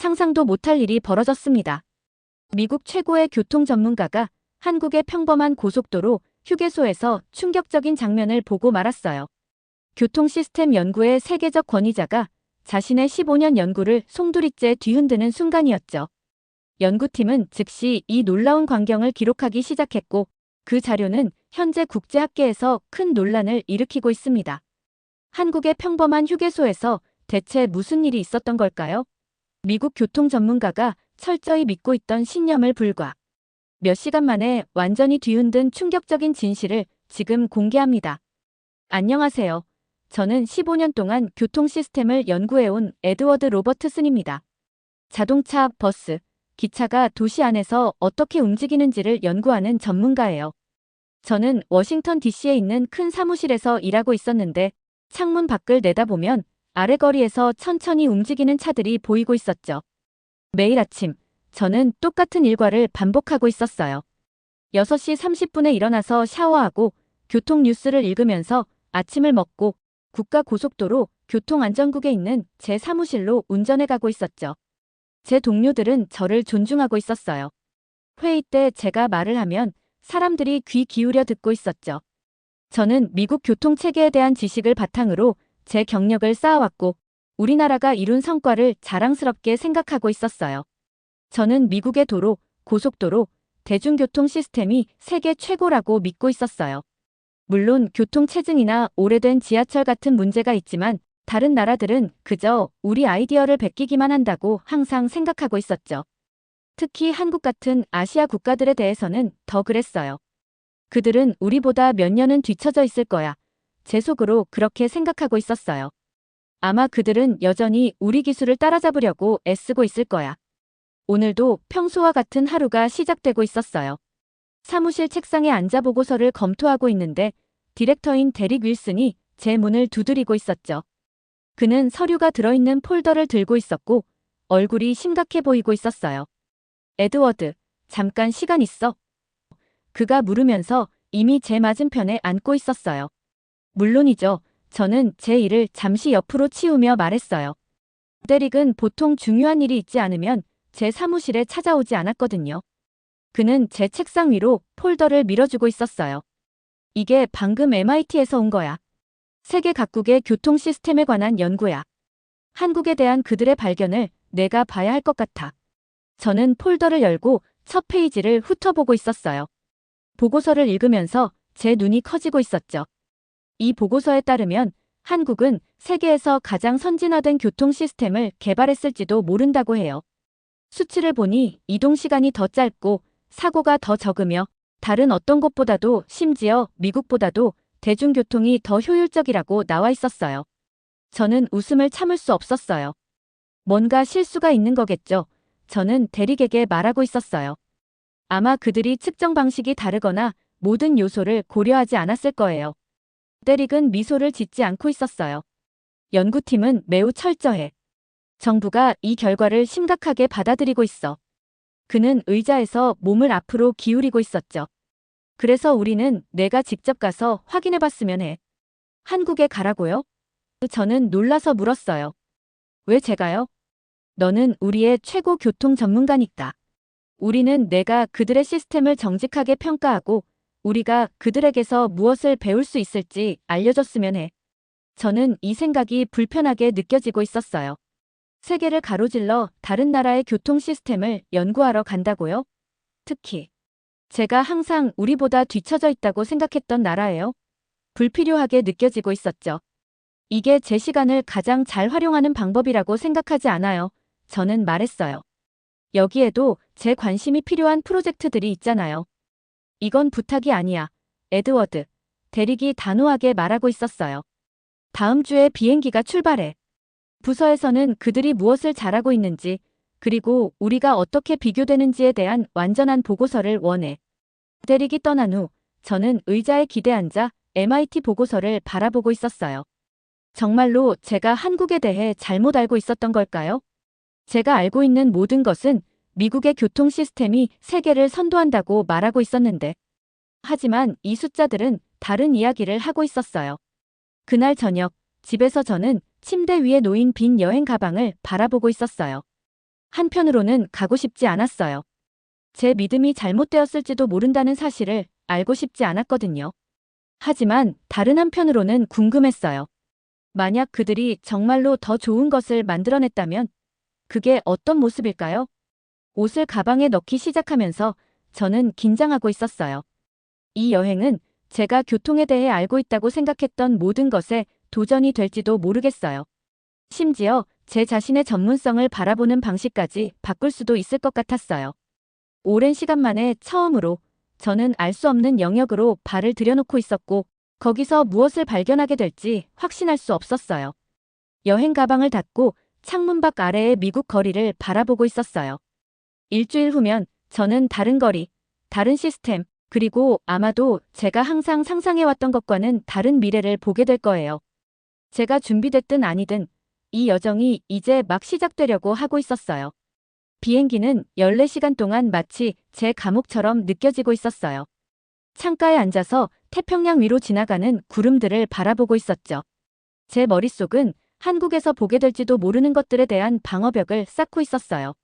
상상도 못할 일이 벌어졌습니다. 미국 최고의 교통 전문가가 한국의 평범한 고속도로 휴게소에서 충격적인 장면을 보고 말았어요. 교통 시스템 연구의 세계적 권위자가 자신의 15년 연구를 송두리째 뒤흔드는 순간이었죠. 연구팀은 즉시 이 놀라운 광경을 기록하기 시작했고, 그 자료는 현재 국제학계에서 큰 논란을 일으키고 있습니다. 한국의 평범한 휴게소에서 대체 무슨 일이 있었던 걸까요? 미국 교통 전문가가 철저히 믿고 있던 신념을 불과 몇 시간 만에 완전히 뒤흔든 충격적인 진실을 지금 공개합니다. 안녕하세요. 저는 15년 동안 교통 시스템을 연구해온 에드워드 로버트슨입니다. 자동차, 버스, 기차가 도시 안에서 어떻게 움직이는지를 연구하는 전문가예요. 저는 워싱턴 DC에 있는 큰 사무실에서 일하고 있었는데 창문 밖을 내다보면 아래 거리에서 천천히 움직이는 차들이 보이고 있었죠. 매일 아침, 저는 똑같은 일과를 반복하고 있었어요. 6시 30분에 일어나서 샤워하고 교통 뉴스를 읽으면서 아침을 먹고 국가고속도로 교통안전국에 있는 제 사무실로 운전해 가고 있었죠. 제 동료들은 저를 존중하고 있었어요. 회의 때 제가 말을 하면 사람들이 귀 기울여 듣고 있었죠. 저는 미국 교통체계에 대한 지식을 바탕으로 제 경력을 쌓아왔고 우리나라가 이룬 성과를 자랑스럽게 생각하고 있었어요. 저는 미국의 도로, 고속도로, 대중교통 시스템이 세계 최고라고 믿고 있었어요. 물론 교통체증이나 오래된 지하철 같은 문제가 있지만 다른 나라들은 그저 우리 아이디어를 베끼기만 한다고 항상 생각하고 있었죠. 특히 한국 같은 아시아 국가들에 대해서는 더 그랬어요. 그들은 우리보다 몇 년은 뒤처져 있을 거야. 제 속으로 그렇게 생각하고 있었어요. 아마 그들은 여전히 우리 기술을 따라잡으려고 애쓰고 있을 거야. 오늘도 평소와 같은 하루가 시작되고 있었어요. 사무실 책상에 앉아 보고서를 검토하고 있는데 디렉터인 데릭 윌슨이 제 문을 두드리고 있었죠. 그는 서류가 들어있는 폴더를 들고 있었고 얼굴이 심각해 보이고 있었어요. 에드워드, 잠깐 시간 있어? 그가 물으면서 이미 제 맞은편에 앉고 있었어요. 물론이죠. 저는 제 일을 잠시 옆으로 치우며 말했어요. 데릭은 보통 중요한 일이 있지 않으면 제 사무실에 찾아오지 않았거든요. 그는 제 책상 위로 폴더를 밀어주고 있었어요. 이게 방금 MIT에서 온 거야. 세계 각국의 교통 시스템에 관한 연구야. 한국에 대한 그들의 발견을 내가 봐야 할 것 같아. 저는 폴더를 열고 첫 페이지를 훑어보고 있었어요. 보고서를 읽으면서 제 눈이 커지고 있었죠. 이 보고서에 따르면 한국은 세계에서 가장 선진화된 교통 시스템을 개발했을지도 모른다고 해요. 수치를 보니 이동 시간이 더 짧고 사고가 더 적으며 다른 어떤 곳보다도 심지어 미국보다도 대중교통이 더 효율적이라고 나와 있었어요. 저는 웃음을 참을 수 없었어요. 뭔가 실수가 있는 거겠죠. 저는 데릭에게 말하고 있었어요. 아마 그들이 측정 방식이 다르거나 모든 요소를 고려하지 않았을 거예요. 데릭은 미소를 짓지 않고 있었어요. 연구팀은 매우 철저해. 정부가 이 결과를 심각하게 받아들이고 있어. 그는 의자에서 몸을 앞으로 기울이고 있었죠. 그래서 우리는 내가 직접 가서 확인해봤으면 해. 한국에 가라고요? 저는 놀라서 물었어요. 왜 제가요? 너는 우리의 최고 교통 전문가니까. 우리는 내가 그들의 시스템을 정직하게 평가하고 우리가 그들에게서 무엇을 배울 수 있을지 알려줬으면 해. 저는 이 생각이 불편하게 느껴지고 있었어요. 세계를 가로질러 다른 나라의 교통 시스템을 연구하러 간다고요? 특히 제가 항상 우리보다 뒤처져 있다고 생각했던 나라예요. 불필요하게 느껴지고 있었죠. 이게 제 시간을 가장 잘 활용하는 방법이라고 생각하지 않아요. 저는 말했어요. 여기에도 제 관심이 필요한 프로젝트들이 있잖아요. 이건 부탁이 아니야. 에드워드. 데릭이 단호하게 말하고 있었어요. 다음 주에 비행기가 출발해. 부서에서는 그들이 무엇을 잘하고 있는지, 그리고 우리가 어떻게 비교되는지에 대한 완전한 보고서를 원해. 데릭이 떠난 후 저는 의자에 기대 앉아 MIT 보고서를 바라보고 있었어요. 정말로 제가 한국에 대해 잘못 알고 있었던 걸까요? 제가 알고 있는 모든 것은 미국의 교통 시스템이 세계를 선도한다고 말하고 있었는데. 하지만 이 숫자들은 다른 이야기를 하고 있었어요. 그날 저녁, 집에서 저는 침대 위에 놓인 빈 여행 가방을 바라보고 있었어요. 한편으로는 가고 싶지 않았어요. 제 믿음이 잘못되었을지도 모른다는 사실을 알고 싶지 않았거든요. 하지만 다른 한편으로는 궁금했어요. 만약 그들이 정말로 더 좋은 것을 만들어냈다면 그게 어떤 모습일까요? 옷을 가방에 넣기 시작하면서 저는 긴장하고 있었어요. 이 여행은 제가 교통에 대해 알고 있다고 생각했던 모든 것에 도전이 될지도 모르겠어요. 심지어 제 자신의 전문성을 바라보는 방식까지 바꿀 수도 있을 것 같았어요. 오랜 시간 만에 처음으로 저는 알 수 없는 영역으로 발을 들여놓고 있었고 거기서 무엇을 발견하게 될지 확신할 수 없었어요. 여행 가방을 닫고 창문밖 아래의 미국 거리를 바라보고 있었어요. 일주일 후면 저는 다른 거리, 다른 시스템, 그리고 아마도 제가 항상 상상해왔던 것과는 다른 미래를 보게 될 거예요. 제가 준비됐든 아니든 이 여정이 이제 막 시작되려고 하고 있었어요. 비행기는 14시간 동안 마치 제 감옥처럼 느껴지고 있었어요. 창가에 앉아서 태평양 위로 지나가는 구름들을 바라보고 있었죠. 제 머릿속은 한국에서 보게 될지도 모르는 것들에 대한 방어벽을 쌓고 있었어요.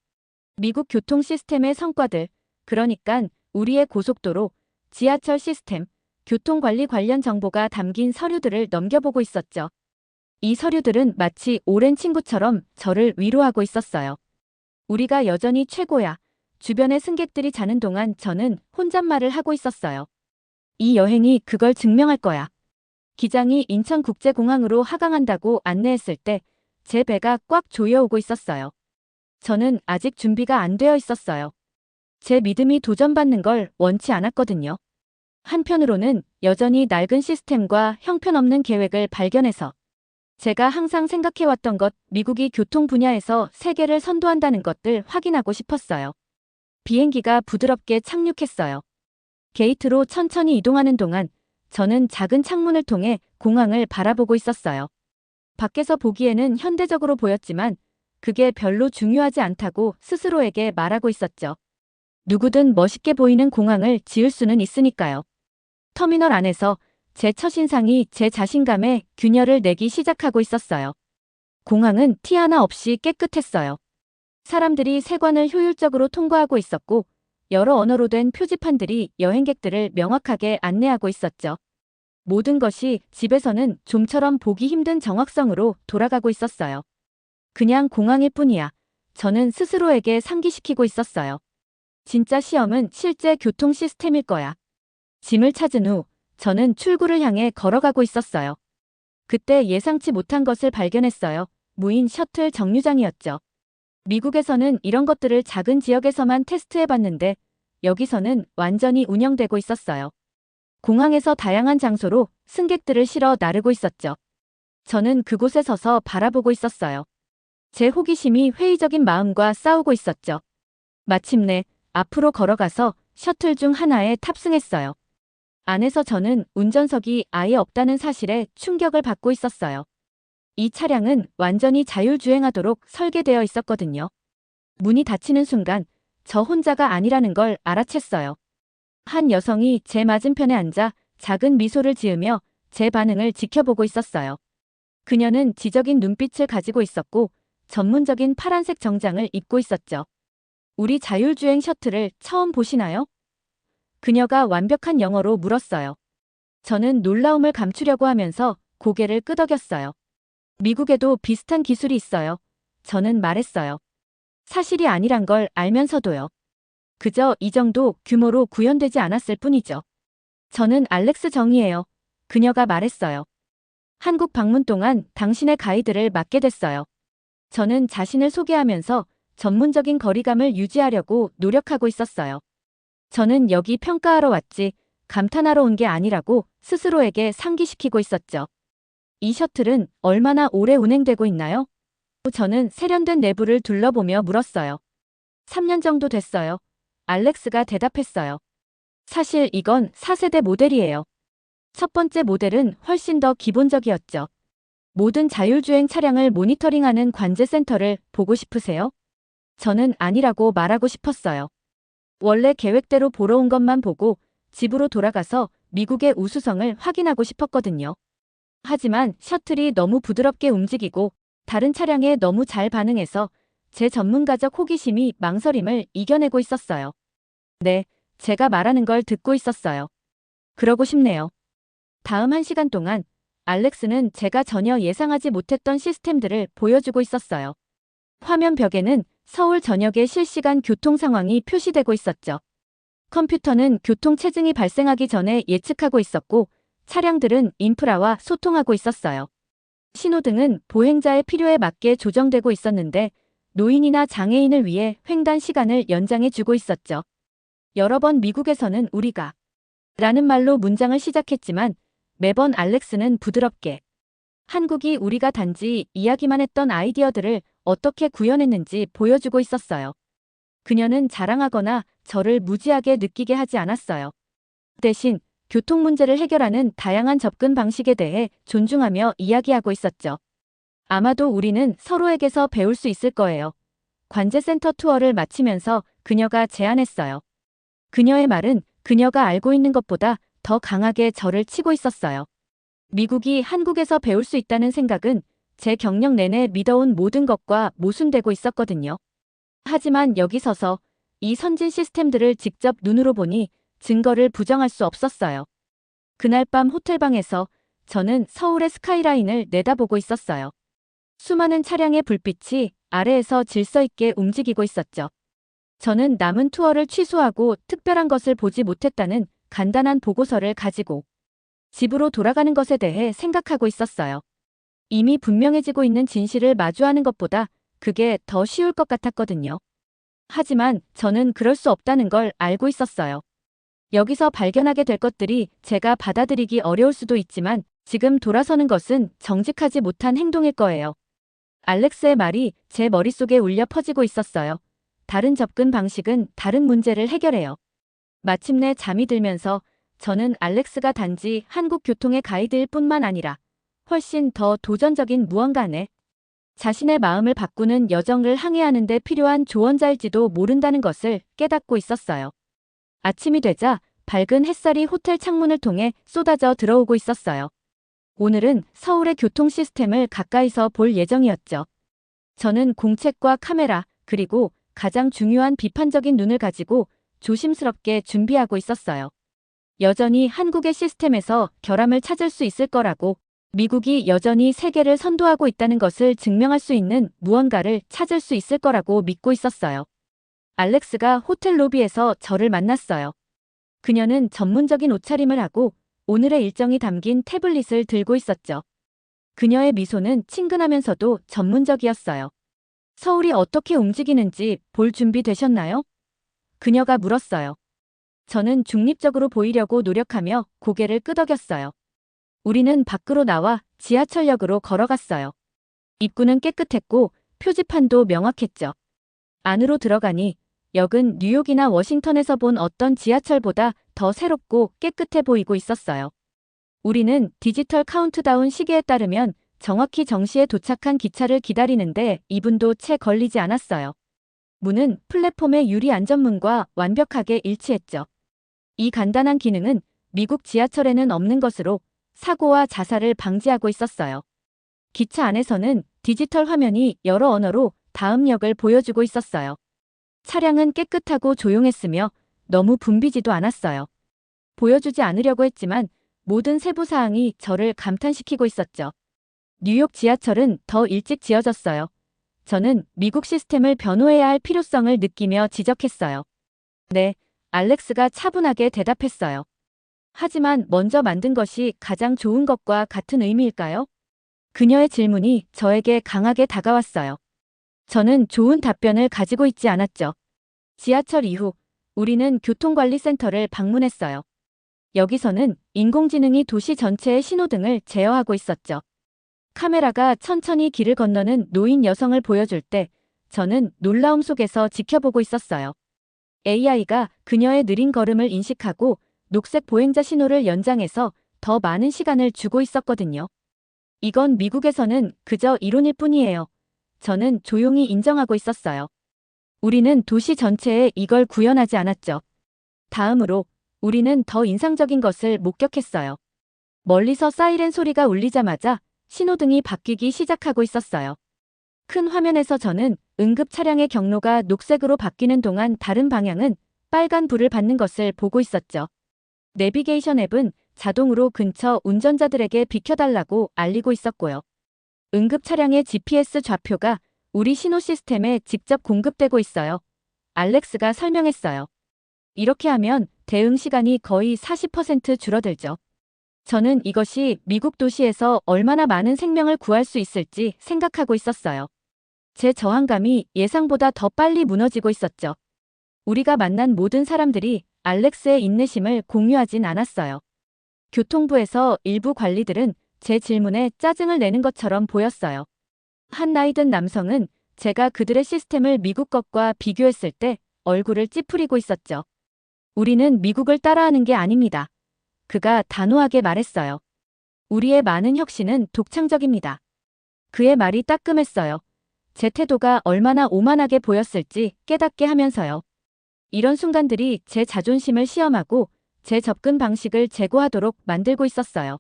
미국 교통 시스템의 성과들, 그러니깐 우리의 고속도로, 지하철 시스템, 교통관리 관련 정보가 담긴 서류들을 넘겨보고 있었죠. 이 서류들은 마치 오랜 친구처럼 저를 위로하고 있었어요. 우리가 여전히 최고야. 주변의 승객들이 자는 동안 저는 혼잣말을 하고 있었어요. 이 여행이 그걸 증명할 거야. 기장이 인천국제공항으로 하강한다고 안내했을 때 제 배가 꽉 조여오고 있었어요. 저는 아직 준비가 안 되어 있었어요. 제 믿음이 도전받는 걸 원치 않았거든요. 한편으로는 여전히 낡은 시스템과 형편없는 계획을 발견해서 제가 항상 생각해왔던 것, 미국이 교통 분야에서 세계를 선도한다는 것들 확인하고 싶었어요. 비행기가 부드럽게 착륙했어요. 게이트로 천천히 이동하는 동안 저는 작은 창문을 통해 공항을 바라보고 있었어요. 밖에서 보기에는 현대적으로 보였지만 그게 별로 중요하지 않다고 스스로에게 말하고 있었죠. 누구든 멋있게 보이는 공항을 지을 수는 있으니까요. 터미널 안에서 제 첫인상이 제 자신감에 균열을 내기 시작하고 있었어요. 공항은 티 하나 없이 깨끗했어요. 사람들이 세관을 효율적으로 통과하고 있었고 여러 언어로 된 표지판들이 여행객들을 명확하게 안내하고 있었죠. 모든 것이 집에서는 좀처럼 보기 힘든 정확성으로 돌아가고 있었어요. 그냥 공항일 뿐이야. 저는 스스로에게 상기시키고 있었어요. 진짜 시험은 실제 교통 시스템일 거야. 짐을 찾은 후 저는 출구를 향해 걸어가고 있었어요. 그때 예상치 못한 것을 발견했어요. 무인 셔틀 정류장이었죠. 미국에서는 이런 것들을 작은 지역에서만 테스트해봤는데 여기서는 완전히 운영되고 있었어요. 공항에서 다양한 장소로 승객들을 실어 나르고 있었죠. 저는 그곳에 서서 바라보고 있었어요. 제 호기심이 회의적인 마음과 싸우고 있었죠. 마침내 앞으로 걸어가서 셔틀 중 하나에 탑승했어요. 안에서 저는 운전석이 아예 없다는 사실에 충격을 받고 있었어요. 이 차량은 완전히 자율주행하도록 설계되어 있었거든요. 문이 닫히는 순간 저 혼자가 아니라는 걸 알아챘어요. 한 여성이 제 맞은편에 앉아 작은 미소를 지으며 제 반응을 지켜보고 있었어요. 그녀는 지적인 눈빛을 가지고 있었고 전문적인 파란색 정장을 입고 있었죠. 우리 자율주행 셔틀을 처음 보시나요? 그녀가 완벽한 영어로 물었어요. 저는 놀라움을 감추려고 하면서 고개를 끄덕였어요. 미국에도 비슷한 기술이 있어요. 저는 말했어요. 사실이 아니란 걸 알면서도요. 그저 이 정도 규모로 구현되지 않았을 뿐이죠. 저는 알렉스 정이에요. 그녀가 말했어요. 한국 방문 동안 당신의 가이드를 맡게 됐어요. 저는 자신을 소개하면서 전문적인 거리감을 유지하려고 노력하고 있었어요. 저는 여기 평가하러 왔지 감탄하러 온 게 아니라고 스스로에게 상기시키고 있었죠. 이 셔틀은 얼마나 오래 운행되고 있나요? 저는 세련된 내부를 둘러보며 물었어요. 3년 정도 됐어요. 알렉스가 대답했어요. 사실 이건 4세대 모델이에요. 첫 번째 모델은 훨씬 더 기본적이었죠. 모든 자율주행 차량을 모니터링하는 관제센터를 보고 싶으세요? 저는 아니라고 말하고 싶었어요. 원래 계획대로 보러 온 것만 보고 집으로 돌아가서 미국의 우수성을 확인하고 싶었거든요. 하지만 셔틀이 너무 부드럽게 움직이고 다른 차량에 너무 잘 반응해서 제 전문가적 호기심이 망설임을 이겨내고 있었어요. 네, 제가 말하는 걸 듣고 있었어요. 그러고 싶네요. 다음 1시간 동안 알렉스는 제가 전혀 예상하지 못했던 시스템들을 보여주고 있었어요. 화면 벽에는 서울 전역의 실시간 교통 상황이 표시되고 있었죠. 컴퓨터는 교통 체증이 발생하기 전에 예측하고 있었고, 차량들은 인프라와 소통하고 있었어요. 신호등은 보행자의 필요에 맞게 조정되고 있었는데, 노인이나 장애인을 위해 횡단 시간을 연장해 주고 있었죠. 여러 번 미국에서는 우리가 라는 말로 문장을 시작했지만 매번 알렉스는 부드럽게 한국이 우리가 단지 이야기만 했던 아이디어들을 어떻게 구현했는지 보여주고 있었어요. 그녀는 자랑하거나 저를 무지하게 느끼게 하지 않았어요. 대신 교통 문제를 해결하는 다양한 접근 방식에 대해 존중하며 이야기하고 있었죠. 아마도 우리는 서로에게서 배울 수 있을 거예요. 관제센터 투어를 마치면서 그녀가 제안했어요. 그녀의 말은 그녀가 알고 있는 것보다 더 강하게 저를 치고 있었어요. 미국이 한국에서 배울 수 있다는 생각은 제 경력 내내 믿어온 모든 것과 모순되고 있었거든요. 하지만 여기 서서 이 선진 시스템들을 직접 눈으로 보니 증거를 부정할 수 없었어요. 그날 밤 호텔방에서 저는 서울의 스카이라인을 내다보고 있었어요. 수많은 차량의 불빛이 아래에서 질서 있게 움직이고 있었죠. 저는 남은 투어를 취소하고 특별한 것을 보지 못했다는 간단한 보고서를 가지고 집으로 돌아가는 것에 대해 생각하고 있었어요. 이미 분명해지고 있는 진실을 마주하는 것보다 그게 더 쉬울 것 같았거든요. 하지만 저는 그럴 수 없다는 걸 알고 있었어요. 여기서 발견하게 될 것들이 제가 받아들이기 어려울 수도 있지만 지금 돌아서는 것은 정직하지 못한 행동일 거예요. 알렉스의 말이 제 머릿속에 울려 퍼지고 있었어요. 다른 접근 방식은 다른 문제를 해결해요. 마침내 잠이 들면서 저는 알렉스가 단지 한국 교통의 가이드일 뿐만 아니라 훨씬 더 도전적인 무언가 안에 자신의 마음을 바꾸는 여정을 항해하는 데 필요한 조언자일지도 모른다는 것을 깨닫고 있었어요. 아침이 되자 밝은 햇살이 호텔 창문을 통해 쏟아져 들어오고 있었어요. 오늘은 서울의 교통 시스템을 가까이서 볼 예정이었죠. 저는 공책과 카메라, 그리고 가장 중요한 비판적인 눈을 가지고 조심스럽게 준비하고 있었어요. 여전히 한국의 시스템에서 결함을 찾을 수 있을 거라고, 미국이 여전히 세계를 선도하고 있다는 것을 증명할 수 있는 무언가를 찾을 수 있을 거라고 믿고 있었어요. 알렉스가 호텔 로비에서 저를 만났어요. 그녀는 전문적인 옷차림을 하고 오늘의 일정이 담긴 태블릿을 들고 있었죠. 그녀의 미소는 친근하면서도 전문적이었어요. 서울이 어떻게 움직이는지 볼 준비 되셨나요? 그녀가 물었어요. 저는 중립적으로 보이려고 노력하며 고개를 끄덕였어요. 우리는 밖으로 나와 지하철역으로 걸어갔어요. 입구는 깨끗했고 표지판도 명확했죠. 안으로 들어가니 역은 뉴욕이나 워싱턴에서 본 어떤 지하철보다 더 새롭고 깨끗해 보이고 있었어요. 우리는 디지털 카운트다운 시계에 따르면 정확히 정시에 도착한 기차를 기다리는데 2분도 채 걸리지 않았어요. 문은 플랫폼의 유리 안전문과 완벽하게 일치했죠. 이 간단한 기능은 미국 지하철에는 없는 것으로 사고와 자살을 방지하고 있었어요. 기차 안에서는 디지털 화면이 여러 언어로 다음 역을 보여주고 있었어요. 차량은 깨끗하고 조용했으며 너무 붐비지도 않았어요. 보여주지 않으려고 했지만 모든 세부 사항이 저를 감탄시키고 있었죠. 뉴욕 지하철은 더 일찍 지어졌어요. 저는 미국 시스템을 변호해야 할 필요성을 느끼며 지적했어요. 네, 알렉스가 차분하게 대답했어요. 하지만 먼저 만든 것이 가장 좋은 것과 같은 의미일까요? 그녀의 질문이 저에게 강하게 다가왔어요. 저는 좋은 답변을 가지고 있지 않았죠. 지하철 이후 우리는 교통관리센터를 방문했어요. 여기서는 인공지능이 도시 전체의 신호등을 제어하고 있었죠. 카메라가 천천히 길을 건너는 노인 여성을 보여줄 때 저는 놀라움 속에서 지켜보고 있었어요. AI가 그녀의 느린 걸음을 인식하고 녹색 보행자 신호를 연장해서 더 많은 시간을 주고 있었거든요. 이건 미국에서는 그저 이론일 뿐이에요. 저는 조용히 인정하고 있었어요. 우리는 도시 전체에 이걸 구현하지 않았죠. 다음으로 우리는 더 인상적인 것을 목격했어요. 멀리서 사이렌 소리가 울리자마자 신호등이 바뀌기 시작하고 있었어요. 큰 화면에서 저는 응급 차량의 경로가 녹색으로 바뀌는 동안 다른 방향은 빨간 불을 받는 것을 보고 있었죠. 내비게이션 앱은 자동으로 근처 운전자들에게 비켜달라고 알리고 있었고요. 응급 차량의 GPS 좌표가 우리 신호 시스템에 직접 공급되고 있어요. 알렉스가 설명했어요. 이렇게 하면 대응 시간이 거의 40% 줄어들죠. 저는 이것이 미국 도시에서 얼마나 많은 생명을 구할 수 있을지 생각하고 있었어요. 제 저항감이 예상보다 더 빨리 무너지고 있었죠. 우리가 만난 모든 사람들이 알렉스의 인내심을 공유하진 않았어요. 교통부에서 일부 관리들은 제 질문에 짜증을 내는 것처럼 보였어요. 한 나이든 남성은 제가 그들의 시스템을 미국 것과 비교했을 때 얼굴을 찌푸리고 있었죠. 우리는 미국을 따라하는 게 아닙니다. 그가 단호하게 말했어요. 우리의 많은 혁신은 독창적입니다. 그의 말이 따끔했어요. 제 태도가 얼마나 오만하게 보였을지 깨닫게 하면서요. 이런 순간들이 제 자존심을 시험하고 제 접근 방식을 재고하도록 만들고 있었어요.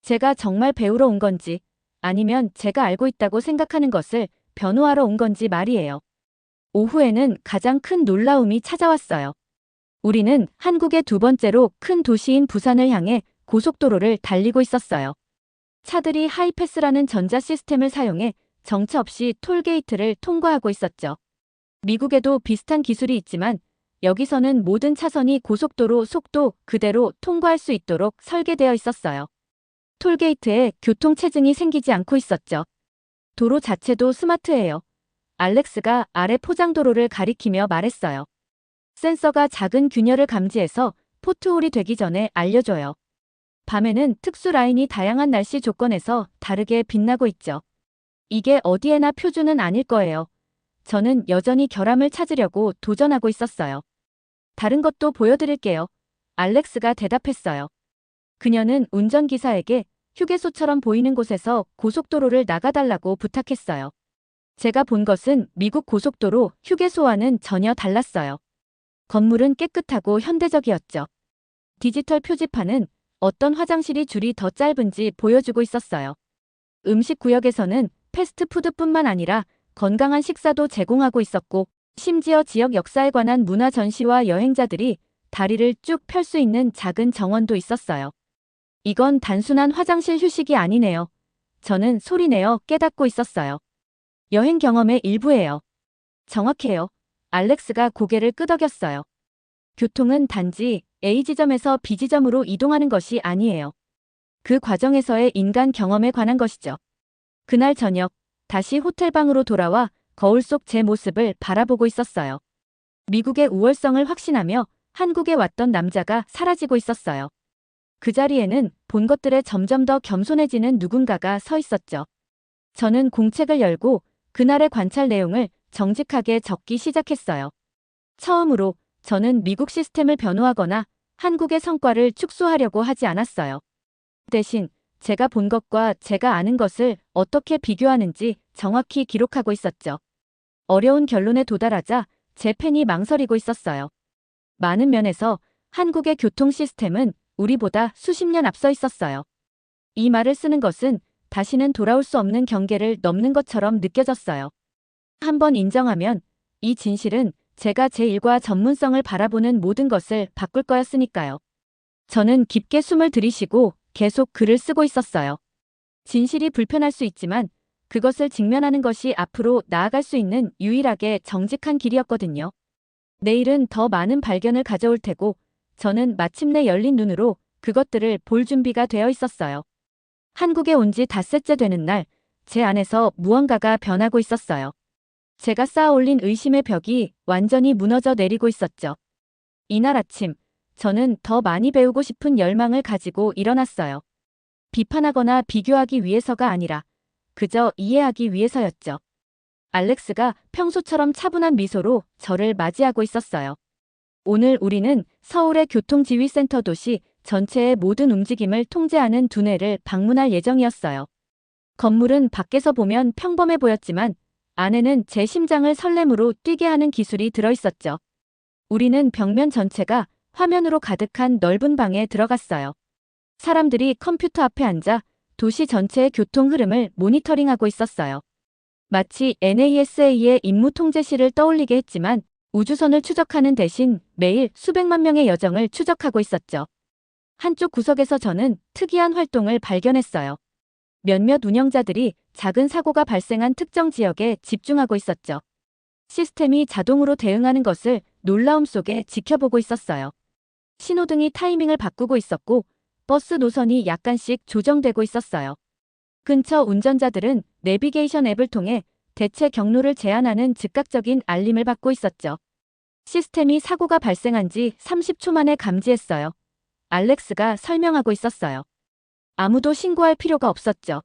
제가 정말 배우러 온 건지 아니면 제가 알고 있다고 생각하는 것을 변호하러 온 건지 말이에요. 오후에는 가장 큰 놀라움이 찾아왔어요. 우리는 한국의 두 번째로 큰 도시인 부산을 향해 고속도로를 달리고 있었어요. 차들이 하이패스라는 전자 시스템을 사용해 정체 없이 톨게이트를 통과하고 있었죠. 미국에도 비슷한 기술이 있지만 여기서는 모든 차선이 고속도로 속도 그대로 통과할 수 있도록 설계되어 있었어요. 톨게이트에 교통체증이 생기지 않고 있었죠. 도로 자체도 스마트해요. 알렉스가 아래 포장도로를 가리키며 말했어요. 센서가 작은 균열을 감지해서 포트홀이 되기 전에 알려줘요. 밤에는 특수 라인이 다양한 날씨 조건에서 다르게 빛나고 있죠. 이게 어디에나 표준은 아닐 거예요. 저는 여전히 결함을 찾으려고 도전하고 있었어요. 다른 것도 보여드릴게요. 알렉스가 대답했어요. 그녀는 운전기사에게 휴게소처럼 보이는 곳에서 고속도로를 나가달라고 부탁했어요. 제가 본 것은 미국 고속도로 휴게소와는 전혀 달랐어요. 건물은 깨끗하고 현대적이었죠. 디지털 표지판은 어떤 화장실이 줄이 더 짧은지 보여주고 있었어요. 음식 구역에서는 패스트푸드뿐만 아니라 건강한 식사도 제공하고 있었고, 심지어 지역 역사에 관한 문화 전시와 여행자들이 다리를 쭉 펼 수 있는 작은 정원도 있었어요. 이건 단순한 화장실 휴식이 아니네요. 저는 소리내어 깨닫고 있었어요. 여행 경험의 일부예요. 정확해요. 알렉스가 고개를 끄덕였어요. 교통은 단지 A 지점에서 B 지점으로 이동하는 것이 아니에요. 그 과정에서의 인간 경험에 관한 것이죠. 그날 저녁, 다시 호텔방으로 돌아와 거울 속 제 모습을 바라보고 있었어요. 미국의 우월성을 확신하며 한국에 왔던 남자가 사라지고 있었어요. 그 자리에는 본 것들에 점점 더 겸손해지는 누군가가 서 있었죠. 저는 공책을 열고 그날의 관찰 내용을 정직하게 적기 시작했어요. 처음으로 저는 미국 시스템을 변호하거나 한국의 성과를 축소하려고 하지 않았어요. 대신 제가 본 것과 제가 아는 것을 어떻게 비교하는지 정확히 기록하고 있었죠. 어려운 결론에 도달하자 제 펜이 망설이고 있었어요. 많은 면에서 한국의 교통 시스템은 우리보다 수십 년 앞서 있었어요. 이 말을 쓰는 것은 다시는 돌아올 수 없는 경계를 넘는 것처럼 느껴졌어요. 한번 인정하면 이 진실은 제가 제 일과 전문성을 바라보는 모든 것을 바꿀 거였으니까요. 저는 깊게 숨을 들이쉬고 계속 글을 쓰고 있었어요. 진실이 불편할 수 있지만 그것을 직면하는 것이 앞으로 나아갈 수 있는 유일하게 정직한 길이었거든요. 내일은 더 많은 발견을 가져올 테고 저는 마침내 열린 눈으로 그것들을 볼 준비가 되어 있었어요. 한국에 온 지 닷새째 되는 날, 제 안에서 무언가가 변하고 있었어요. 제가 쌓아올린 의심의 벽이 완전히 무너져 내리고 있었죠. 이날 아침, 저는 더 많이 배우고 싶은 열망을 가지고 일어났어요. 비판하거나 비교하기 위해서가 아니라 그저 이해하기 위해서였죠. 알렉스가 평소처럼 차분한 미소로 저를 맞이하고 있었어요. 오늘 우리는 서울의 교통지휘센터 도시 전체의 모든 움직임을 통제하는 두뇌를 방문할 예정이었어요. 건물은 밖에서 보면 평범해 보였지만 안에는 제 심장을 설렘으로 뛰게 하는 기술이 들어있었죠. 우리는 벽면 전체가 화면으로 가득한 넓은 방에 들어갔어요. 사람들이 컴퓨터 앞에 앉아 도시 전체의 교통 흐름을 모니터링하고 있었어요. 마치 NASA의 임무 통제실을 떠올리게 했지만 우주선을 추적하는 대신 매일 수백만 명의 여정을 추적하고 있었죠. 한쪽 구석에서 저는 특이한 활동을 발견했어요. 몇몇 운영자들이 작은 사고가 발생한 특정 지역에 집중하고 있었죠. 시스템이 자동으로 대응하는 것을 놀라움 속에 지켜보고 있었어요. 신호등이 타이밍을 바꾸고 있었고 버스 노선이 약간씩 조정되고 있었어요. 근처 운전자들은 내비게이션 앱을 통해 대체 경로를 제한하는 즉각적인 알림을 받고 있었죠. 시스템이 사고가 발생한 지 30초 만에 감지했어요. 알렉스가 설명하고 있었어요. 아무도 신고할 필요가 없었죠.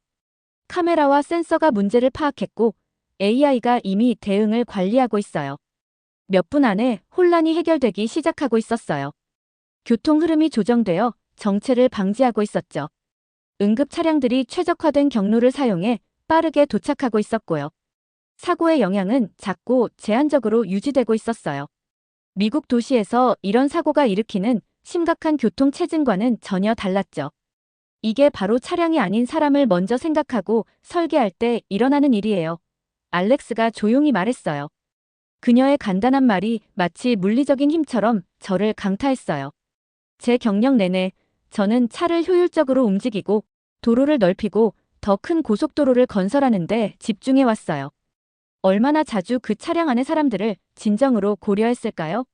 카메라와 센서가 문제를 파악했고 AI가 이미 대응을 관리하고 있어요. 몇 분 안에 혼란이 해결되기 시작하고 있었어요. 교통 흐름이 조정되어 정체를 방지하고 있었죠. 응급 차량들이 최적화된 경로를 사용해 빠르게 도착하고 있었고요. 사고의 영향은 작고 제한적으로 유지되고 있었어요. 미국 도시에서 이런 사고가 일으키는 심각한 교통 체증과는 전혀 달랐죠. 이게 바로 차량이 아닌 사람을 먼저 생각하고 설계할 때 일어나는 일이에요. 알렉스가 조용히 말했어요. 그녀의 간단한 말이 마치 물리적인 힘처럼 저를 강타했어요. 제 경력 내내 저는 차를 효율적으로 움직이고 도로를 넓히고 더 큰 고속도로를 건설하는 데 집중해 왔어요. 얼마나 자주 그 차량 안의 사람들을 진정으로 고려했을까요?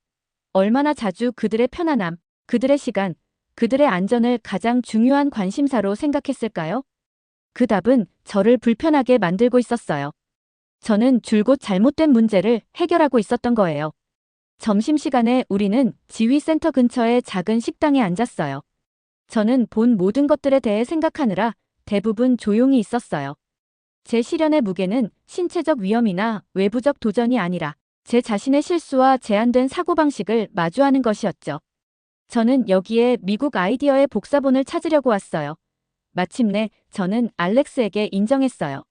얼마나 자주 그들의 편안함, 그들의 시간, 그들의 안전을 가장 중요한 관심사로 생각했을까요? 그 답은 저를 불편하게 만들고 있었어요. 저는 줄곧 잘못된 문제를 해결하고 있었던 거예요. 점심시간에 우리는 지휘센터 근처의 작은 식당에 앉았어요. 저는 본 모든 것들에 대해 생각하느라 대부분 조용히 있었어요. 제 시련의 무게는 신체적 위험이나 외부적 도전이 아니라 제 자신의 실수와 제한된 사고방식을 마주하는 것이었죠. 저는 여기에 미국 아이디어의 복사본을 찾으려고 왔어요. 마침내 저는 알렉스에게 인정했어요.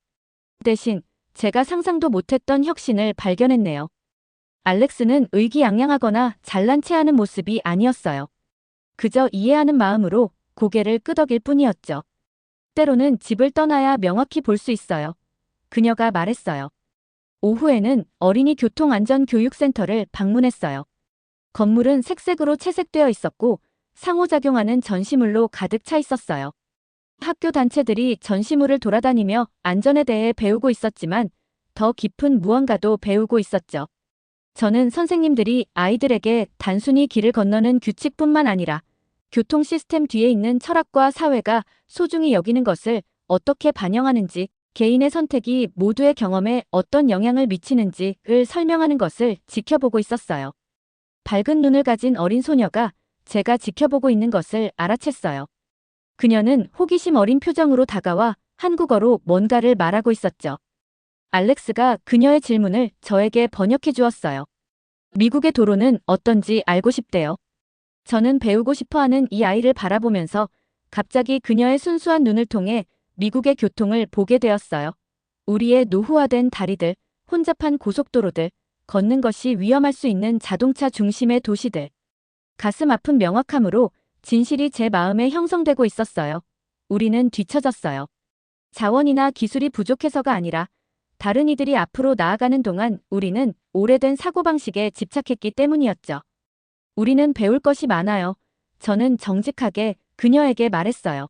대신 제가 상상도 못했던 혁신을 발견했네요. 알렉스는 의기양양하거나 잘난 체하는 모습이 아니었어요. 그저 이해하는 마음으로 고개를 끄덕일 뿐이었죠. 때로는 집을 떠나야 명확히 볼 수 있어요. 그녀가 말했어요. 오후에는 어린이 교통안전교육센터를 방문했어요. 건물은 색색으로 채색되어 있었고 상호작용하는 전시물로 가득 차 있었어요. 학교 단체들이 전시물을 돌아다니며 안전에 대해 배우고 있었지만 더 깊은 무언가도 배우고 있었죠. 저는 선생님들이 아이들에게 단순히 길을 건너는 규칙뿐만 아니라 교통 시스템 뒤에 있는 철학과 사회가 소중히 여기는 것을 어떻게 반영하는지, 개인의 선택이 모두의 경험에 어떤 영향을 미치는지를 설명하는 것을 지켜보고 있었어요. 밝은 눈을 가진 어린 소녀가 제가 지켜보고 있는 것을 알아챘어요. 그녀는 호기심 어린 표정으로 다가와 한국어로 뭔가를 말하고 있었죠. 알렉스가 그녀의 질문을 저에게 번역해 주었어요. 미국의 도로는 어떤지 알고 싶대요. 저는 배우고 싶어하는 이 아이를 바라보면서 갑자기 그녀의 순수한 눈을 통해 미국의 교통을 보게 되었어요. 우리의 노후화된 다리들, 혼잡한 고속도로들, 걷는 것이 위험할 수 있는 자동차 중심의 도시들. 가슴 아픈 명확함으로 진실이 제 마음에 형성되고 있었어요. 우리는 뒤처졌어요. 자원이나 기술이 부족해서가 아니라 다른 이들이 앞으로 나아가는 동안 우리는 오래된 사고방식에 집착했기 때문이었죠. 우리는 배울 것이 많아요. 저는 정직하게 그녀에게 말했어요.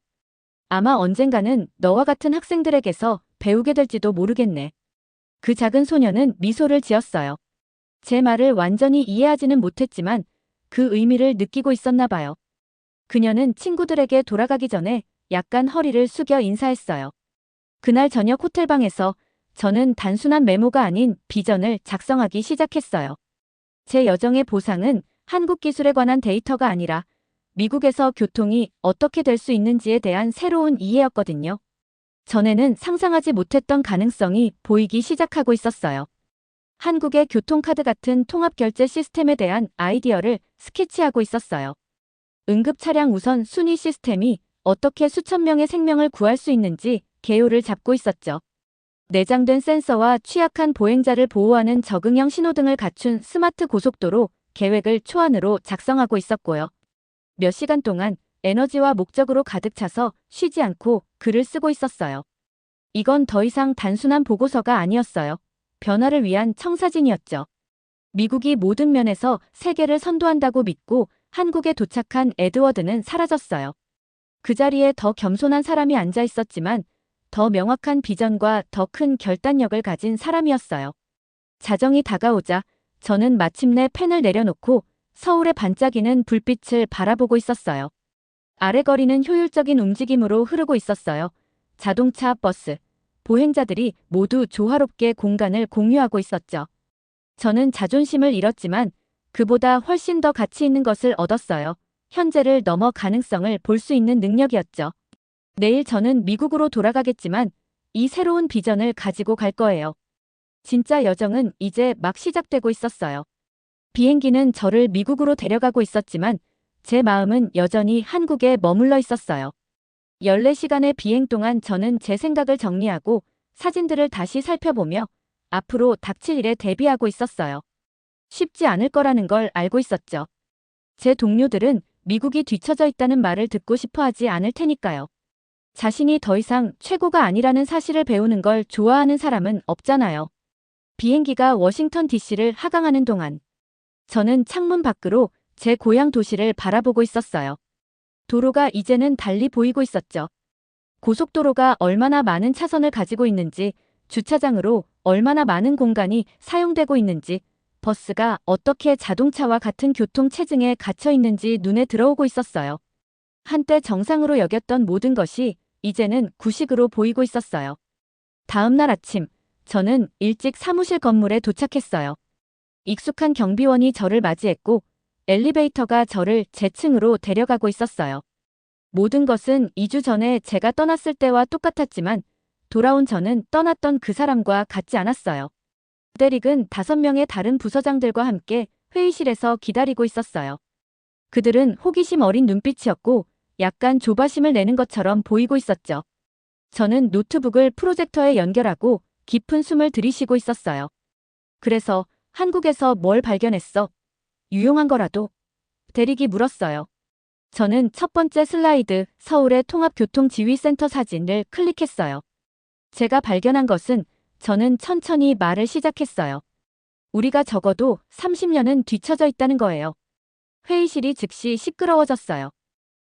아마 언젠가는 너와 같은 학생들에게서 배우게 될지도 모르겠네. 그 작은 소녀는 미소를 지었어요. 제 말을 완전히 이해하지는 못했지만 그 의미를 느끼고 있었나 봐요. 그녀는 친구들에게 돌아가기 전에 약간 허리를 숙여 인사했어요. 그날 저녁 호텔방에서 저는 단순한 메모가 아닌 비전을 작성하기 시작했어요. 제 여정의 보상은 한국 기술에 관한 데이터가 아니라 미국에서 교통이 어떻게 될 수 있는지에 대한 새로운 이해였거든요. 전에는 상상하지 못했던 가능성이 보이기 시작하고 있었어요. 한국의 교통카드 같은 통합결제 시스템에 대한 아이디어를 스케치하고 있었어요. 응급차량 우선 순위 시스템이 어떻게 수천 명의 생명을 구할 수 있는지 개요를 잡고 있었죠. 내장된 센서와 취약한 보행자를 보호하는 적응형 신호등을 갖춘 스마트 고속도로 계획을 초안으로 작성하고 있었고요. 몇 시간 동안 에너지와 목적으로 가득 차서 쉬지 않고 글을 쓰고 있었어요. 이건 더 이상 단순한 보고서가 아니었어요. 변화를 위한 청사진이었죠. 미국이 모든 면에서 세계를 선도한다고 믿고 한국에 도착한 에드워드는 사라졌어요. 그 자리에 더 겸손한 사람이 앉아 있었지만 더 명확한 비전과 더 큰 결단력을 가진 사람이었어요. 자정이 다가오자 저는 마침내 펜을 내려놓고 서울의 반짝이는 불빛을 바라보고 있었어요. 아래 거리는 효율적인 움직임으로 흐르고 있었어요. 자동차, 버스, 보행자들이 모두 조화롭게 공간을 공유하고 있었죠. 저는 자존심을 잃었지만 그보다 훨씬 더 가치 있는 것을 얻었어요. 현재를 넘어 가능성을 볼 수 있는 능력이었죠. 내일 저는 미국으로 돌아가겠지만 이 새로운 비전을 가지고 갈 거예요. 진짜 여정은 이제 막 시작되고 있었어요. 비행기는 저를 미국으로 데려가고 있었지만 제 마음은 여전히 한국에 머물러 있었어요. 14시간의 비행 동안 저는 제 생각을 정리하고 사진들을 다시 살펴보며 앞으로 닥칠 일에 대비하고 있었어요. 쉽지 않을 거라는 걸 알고 있었죠. 제 동료들은 미국이 뒤처져 있다는 말을 듣고 싶어 하지 않을 테니까요. 자신이 더 이상 최고가 아니라는 사실을 배우는 걸 좋아하는 사람은 없잖아요. 비행기가 워싱턴 DC를 하강하는 동안 저는 창문 밖으로 제 고향 도시를 바라보고 있었어요. 도로가 이제는 달리 보이고 있었죠. 고속도로가 얼마나 많은 차선을 가지고 있는지, 주차장으로 얼마나 많은 공간이 사용되고 있는지, 버스가 어떻게 자동차와 같은 교통 체증에 갇혀 있는지 눈에 들어오고 있었어요. 한때 정상으로 여겼던 모든 것이 이제는 구식으로 보이고 있었어요. 다음 날 아침, 저는 일찍 사무실 건물에 도착했어요. 익숙한 경비원이 저를 맞이했고 엘리베이터가 저를 제 층으로 데려가고 있었어요. 모든 것은 2주 전에 제가 떠났을 때와 똑같았지만 돌아온 저는 떠났던 그 사람과 같지 않았어요. 대릭은 5명의 다른 부서장들과 함께 회의실에서 기다리고 있었어요. 그들은 호기심 어린 눈빛이었고 약간 조바심을 내는 것처럼 보이고 있었죠. 저는 노트북을 프로젝터에 연결하고 깊은 숨을 들이쉬고 있었어요. 그래서 한국에서 뭘 발견했어? 유용한 거라도? 대릭이 물었어요. 저는 첫 번째 슬라이드 서울의 통합교통지휘센터 사진을 클릭했어요. 제가 발견한 것은 저는 천천히 말을 시작했어요. 우리가 적어도 30년은 뒤처져 있다는 거예요. 회의실이 즉시 시끄러워졌어요.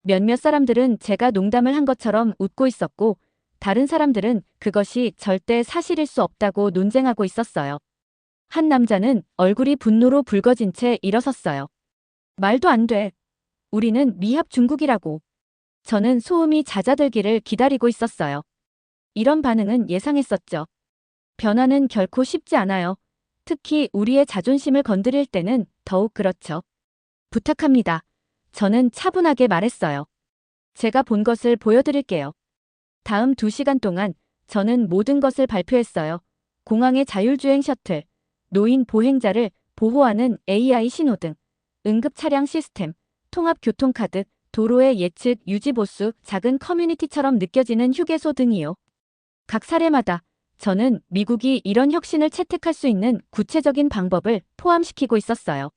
몇몇 사람들은 제가 농담을 한 것처럼 웃고 있었고 다른 사람들은 그것이 절대 사실일 수 없다고 논쟁하고 있었어요. 한 남자는 얼굴이 분노로 붉어진 채 일어섰어요. 말도 안 돼. 우리는 미합 중국이라고. 저는 소음이 잦아들기를 기다리고 있었어요. 이런 반응은 예상했었죠. 변화는 결코 쉽지 않아요. 특히 우리의 자존심을 건드릴 때는 더욱 그렇죠. 부탁합니다. 저는 차분하게 말했어요. 제가 본 것을 보여드릴게요. 다음 2시간 동안 저는 모든 것을 발표했어요. 공항의 자율주행 셔틀, 노인 보행자를 보호하는 AI 신호등, 응급 차량 시스템, 통합교통카드, 도로의 예측 유지보수, 작은 커뮤니티처럼 느껴지는 휴게소 등이요. 각 사례마다 저는 미국이 이런 혁신을 채택할 수 있는 구체적인 방법을 포함시키고 있었어요.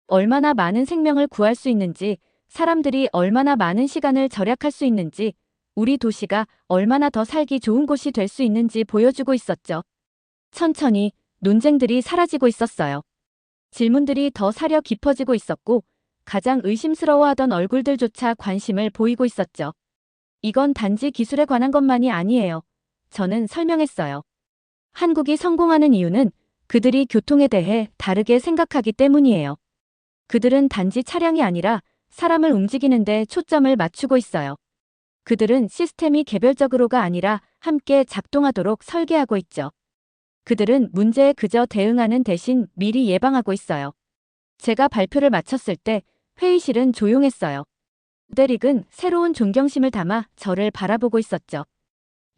얼마나 많은 생명을 구할 수 있는지, 사람들이 얼마나 많은 시간을 절약할 수 있는지, 우리 도시가 얼마나 더 살기 좋은 곳이 될 수 있는지 보여주고 있었죠. 천천히 논쟁들이 사라지고 있었어요. 질문들이 더 사려 깊어지고 있었고 가장 의심스러워하던 얼굴들조차 관심을 보이고 있었죠. 이건 단지 기술에 관한 것만이 아니에요. 저는 설명했어요. 한국이 성공하는 이유는 그들이 교통에 대해 다르게 생각하기 때문이에요. 그들은 단지 차량이 아니라 사람을 움직이는 데 초점을 맞추고 있어요. 그들은 시스템이 개별적으로가 아니라 함께 작동하도록 설계하고 있죠. 그들은 문제에 그저 대응하는 대신 미리 예방하고 있어요. 제가 발표를 마쳤을 때 회의실은 조용했어요. 대릭은 새로운 존경심을 담아 저를 바라보고 있었죠.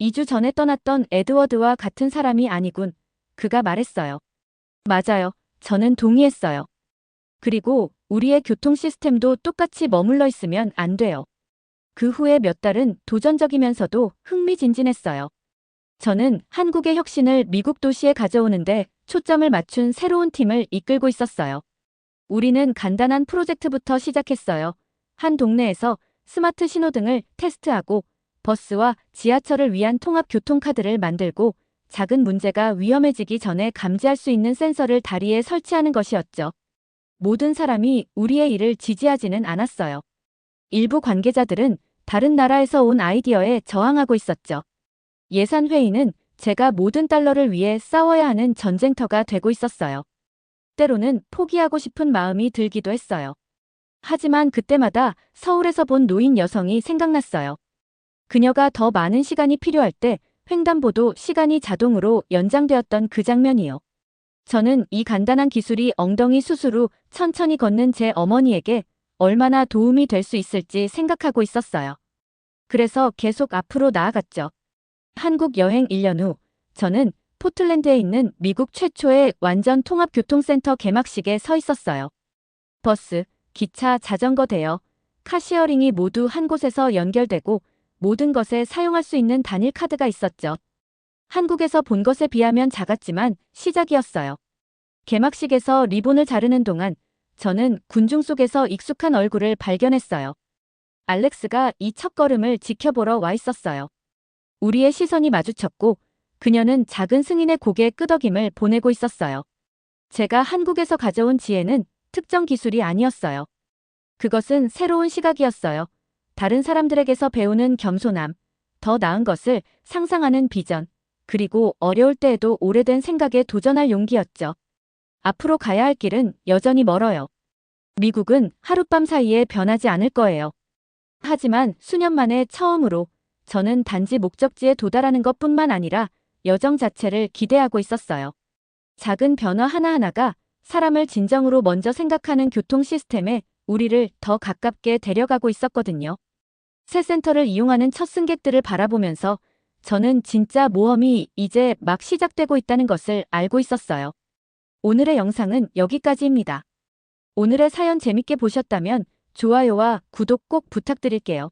2주 전에 떠났던 에드워드와 같은 사람이 아니군. 그가 말했어요. 맞아요. 저는 동의했어요. 그리고 우리의 교통 시스템도 똑같이 머물러 있으면 안 돼요. 그 후에 몇 달은 도전적이면서도 흥미진진했어요. 저는 한국의 혁신을 미국 도시에 가져오는데 초점을 맞춘 새로운 팀을 이끌고 있었어요. 우리는 간단한 프로젝트부터 시작했어요. 한 동네에서 스마트 신호등을 테스트하고 버스와 지하철을 위한 통합 교통카드를 만들고 작은 문제가 위험해지기 전에 감지할 수 있는 센서를 다리에 설치하는 것이었죠. 모든 사람이 우리의 일을 지지하지는 않았어요. 일부 관계자들은 다른 나라에서 온 아이디어에 저항하고 있었죠. 예산 회의는 제가 모든 달러를 위해 싸워야 하는 전쟁터가 되고 있었어요. 때로는 포기하고 싶은 마음이 들기도 했어요. 하지만 그때마다 서울에서 본 노인 여성이 생각났어요. 그녀가 더 많은 시간이 필요할 때 횡단보도 시간이 자동으로 연장되었던 그 장면이요. 저는 이 간단한 기술이 엉덩이 수술 후 천천히 걷는 제 어머니에게 얼마나 도움이 될 수 있을지 생각하고 있었어요. 그래서 계속 앞으로 나아갔죠. 한국 여행 1년 후, 저는 포틀랜드에 있는 미국 최초의 완전 통합 교통센터 개막식에 서 있었어요. 버스, 기차, 자전거 대여, 카시어링이 모두 한 곳에서 연결되고 모든 것에 사용할 수 있는 단일 카드가 있었죠. 한국에서 본 것에 비하면 작았지만 시작이었어요. 개막식에서 리본을 자르는 동안 저는 군중 속에서 익숙한 얼굴을 발견했어요. 알렉스가 이 첫걸음을 지켜보러 와 있었어요. 우리의 시선이 마주쳤고 그녀는 작은 승인의 고개 끄덕임을 보내고 있었어요. 제가 한국에서 가져온 지혜는 특정 기술이 아니었어요. 그것은 새로운 시각이었어요. 다른 사람들에게서 배우는 겸손함, 더 나은 것을 상상하는 비전, 그리고 어려울 때에도 오래된 생각에 도전할 용기였죠. 앞으로 가야 할 길은 여전히 멀어요. 미국은 하룻밤 사이에 변하지 않을 거예요. 하지만 수년 만에 처음으로 저는 단지 목적지에 도달하는 것뿐만 아니라 여정 자체를 기대하고 있었어요. 작은 변화 하나하나가 사람을 진정으로 먼저 생각하는 교통 시스템에 우리를 더 가깝게 데려가고 있었거든요. 새 센터를 이용하는 첫 승객들을 바라보면서 저는 진짜 모험이 이제 막 시작되고 있다는 것을 알고 있었어요. 오늘의 영상은 여기까지입니다. 오늘의 사연 재밌게 보셨다면 좋아요와 구독 꼭 부탁드릴게요.